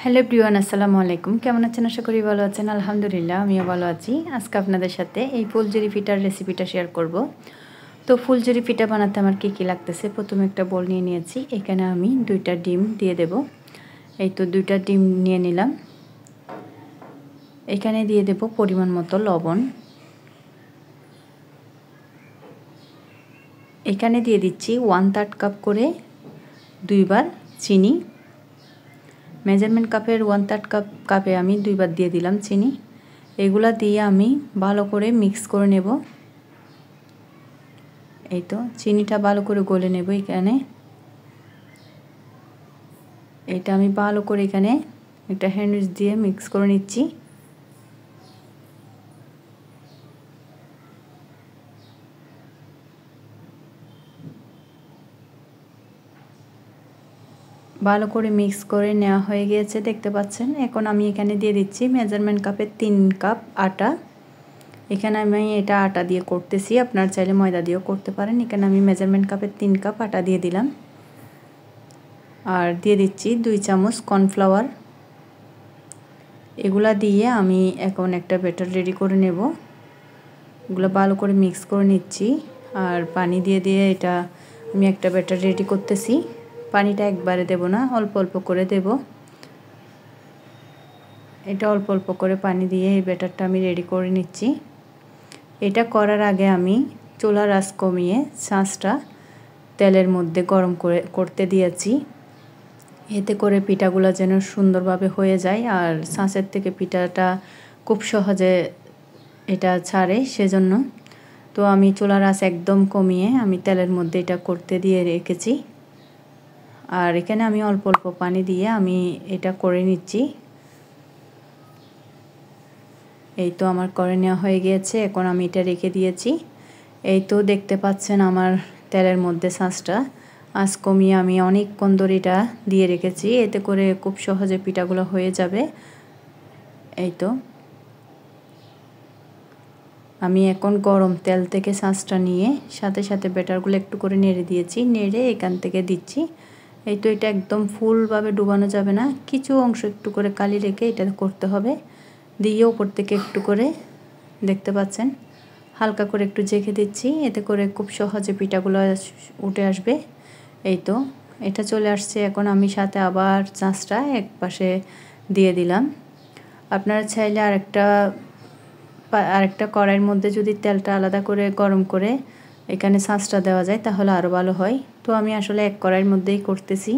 Hello everyone, আসসালামু আলাইকুম। কেমন আছেন? আশা করি ভালো আছেন। আলহামদুলিল্লাহ, আমিও ভালো আছি। আজকে আপনাদের সাথে এই ফুলঝুরি পিঠার রেসিপিটা শেয়ার করব। তো ফুলঝুরি পিঠা বানাতে আমার কী কী লাগতেছে, প্রথমে একটা বোল নিয়ে নিয়েছি। এখানে আমি 2টা ডিম দিয়ে দেব। এই তো 2টা ডিম নিয়ে নিলাম। এখানে দিয়ে দেব পরিমাণ মতো লবণ। এখানে দিয়ে দিচ্ছি 1/3 কাপ করে 2বার চিনি। মেজারমেন্ট কাপের 1/3 কাপে আমি 2বার দিয়ে দিলাম চিনি। এগুলা দিয়ে আমি ভালো করে মিক্স করে নেব। এই তো চিনিটা ভালো করে গলে নেব। এখানে এটা আমি ভালো করে এখানে একটা হ্যান্ড উইচ দিয়ে মিক্স করে নিচ্ছি। ভালো করে মিক্স করে নেওয়া হয়ে গিয়েছে, দেখতে পাচ্ছেন। এখন আমি এখানে দিয়ে দিচ্ছি মেজারমেন্ট কাপের 3 কাপ আটা। এখানে আমি এটা আটা দিয়ে করতেছি, আপনার চাইলে ময়দা দিয়েও করতে পারেন। এখানে আমি মেজারমেন্ট কাপের 3 কাপ আটা দিয়ে দিলাম। আর দিয়ে দিচ্ছি 2 চামচ কর্নফ্লাওয়ার। এগুলা দিয়ে আমি এখন একটা ব্যাটার রেডি করে নেব। এগুলো ভালো করে মিক্স করে নিচ্ছি। আর পানি দিয়ে দিয়ে এটা আমি একটা ব্যাটার রেডি করতেছি। পানিটা একবারে দেব না, অল্প অল্প করে দেব। এটা অল্প অল্প করে পানি দিয়ে এই ব্যাটারটা আমি রেডি করে নিচ্ছি। এটা করার আগে আমি চুলার আঁচ কমিয়ে ছাঁচটা তেলের মধ্যে গরম করতে দিয়েছি। এতে করে পিঠাগুলো যেন সুন্দরভাবে হয়ে যায় আর ছাঁচের থেকে পিঠাটা খুব সহজে এটা ছাড়ে, সেজন্য। তো আমি চুলার আঁচ একদম কমিয়ে আমি তেলের মধ্যে এটা করতে দিয়ে রেখেছি। আর এখানে আমি অল্প অল্প পানি দিয়ে আমি এটা করে নিচ্ছি। এই তো আমার করে নেওয়া হয়ে গিয়েছে। এখন আমি এটা রেখে দিয়েছি। এই তো দেখতে পাচ্ছেন আমার তেলের মধ্যে ছাঁচটা আঁচ কমিয়ে আমি অনেকক্ষণ ধরে এটা দিয়ে রেখেছি। এতে করে খুব সহজে পিঠাগুলো হয়ে যাবে। এই তো আমি এখন গরম তেল থেকে ছাঁচটা নিয়ে সাথে সাথে ব্যাটারগুলো একটু করে নেড়ে দিয়েছি, নেড়ে এখান থেকে দিচ্ছি। এই তো এটা একদম ফুলভাবে ডুবানো যাবে না, কিছু অংশ একটু করে কালি রেখে এটা করতে হবে। দিয়ে ওপর থেকে একটু করে, দেখতে পাচ্ছেন, হালকা করে একটু জেঁকে দিচ্ছি। এতে করে খুব সহজে পিঠাগুলো উঠে আসবে। এই তো এটা চলে আসছে। এখন আমি সাথে আবার ছাঁচটা এক পাশে দিয়ে দিলাম। আপনারা চাইলে আরেকটা কড়াইয়ের মধ্যে যদি তেলটা আলাদা করে গরম করে এখানে ছাঁচটা দেওয়া যায় তাহলে আরও ভালো হয়। তো আমি আসলে এক কড়াইয়ের মধ্যেই করতেছি।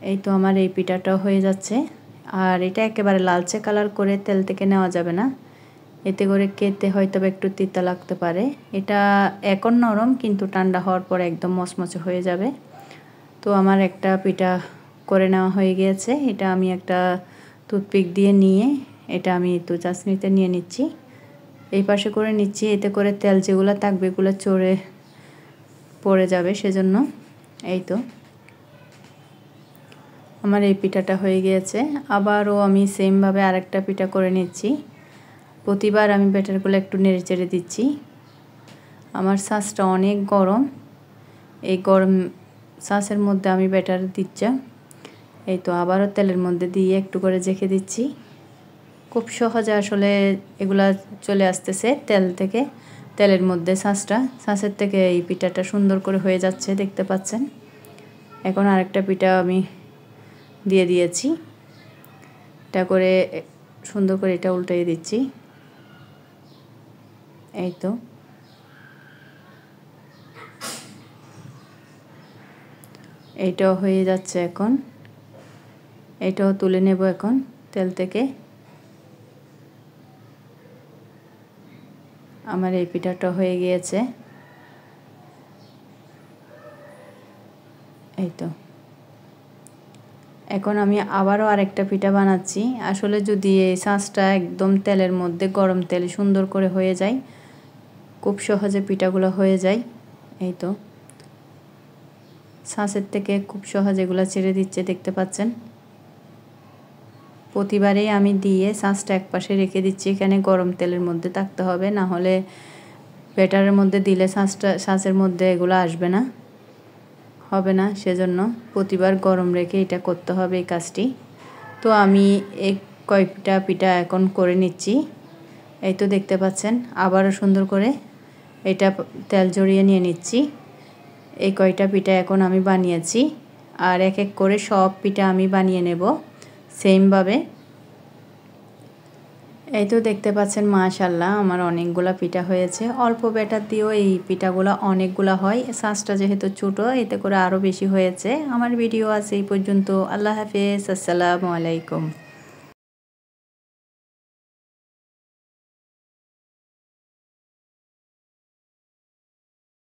এই তো আমার এই পিঠাটাও হয়ে যাচ্ছে। আর এটা একেবারে লালচে কালার করে তেল থেকে নেওয়া যাবে না, এতে করে খেতে হয়তো একটু তিতা লাগতে পারে। এটা এখন নরম, কিন্তু ঠান্ডা হওয়ার পর একদম মচমচে হয়ে যাবে। তো আমার একটা পিঠা করে নেওয়া হয়ে গিয়েছে। এটা আমি একটা টুথপিক দিয়ে নিয়ে এটা আমি একটু চাশনিতে নিয়ে নিচ্ছি, এই পাশে করে নিচ্ছি। এতে করে তেল যেগুলো থাকবে এগুলো চড়ে পড়ে যাবে, সেজন্য। এই তো আমার এই পিঠাটা হয়ে গিয়েছে। আবারও আমি সেমভাবে আরেকটা পিঠা করে নিচ্ছি। প্রতিবার আমি ব্যাটারগুলো একটু নেড়ে চেড়ে দিচ্ছি। আমার ছাঁচটা অনেক গরম, এই গরম ছাঁচের মধ্যে আমি ব্যাটার দিচ্ছি। এই তো আবারও তেলের মধ্যে দিয়ে একটু করে জেঁকে দিচ্ছি। খুব সহজে আসলে এগুলা চলে আসতেছে তেল থেকে, তেলের মধ্যে ছাঁচের থেকে এই পিঠাটা সুন্দর করে হয়ে যাচ্ছে, দেখতে পাচ্ছেন। এখন আরেকটা পিঠা আমি দিয়ে দিয়েছি। এটা করে সুন্দর করে এটা উল্টিয়ে দিচ্ছি। এই তো এইটাও হয়ে যাচ্ছে। এখন এটাও তুলে নেব এখন তেল থেকে। আমার এই পিঠাটা হয়ে গিয়েছে। এই তো এখন আমি আবারও আরেকটা পিঠা বানাচ্ছি। আসলে যদি এই ছাঁচটা একদম তেলের মধ্যে গরম তেল সুন্দর করে হয়ে যায়, খুব সহজে পিঠাগুলো হয়ে যায়। এই তো ছাঁচের থেকে খুব সহজে এগুলো ছেড়ে দিচ্ছে, দেখতে পাচ্ছেন। প্রতিবারেই আমি দিয়ে ছাঁচটা এক পাশে রেখে দিচ্ছি। এখানে গরম তেলের মধ্যে থাকতে হবে, না হলে ব্যাটারের মধ্যে দিলে ছাঁচের মধ্যে এগুলো আসবে না, হবে না, সেজন্য প্রতিবার গরম রেখে এটা করতে হবে এই কাজটি। তো আমি এই কয়টা পিঠা এখন করে নিচ্ছি। এই তো দেখতে পাচ্ছেন, আবারও সুন্দর করে এটা তেল জড়িয়ে নিয়ে নিচ্ছি। এই কয়টা পিঠা এখন আমি বানিয়েছি, আর এক এক করে সব পিঠা আমি বানিয়ে নেব সেমভাবে। এই তো দেখতে পাচ্ছেন, মাশাআল্লাহ আমার অনেকগুলা পিঠা হয়েছে। অল্প ব্যাটার দিয়েও এই পিঠাগুলো অনেকগুলা হয়। সাইজটা যেহেতু ছোট, এতে করে আরও বেশি হয়েছে। আমার ভিডিও আছে এই পর্যন্ত। আল্লাহ হাফেজ, আসসালামু আলাইকুম।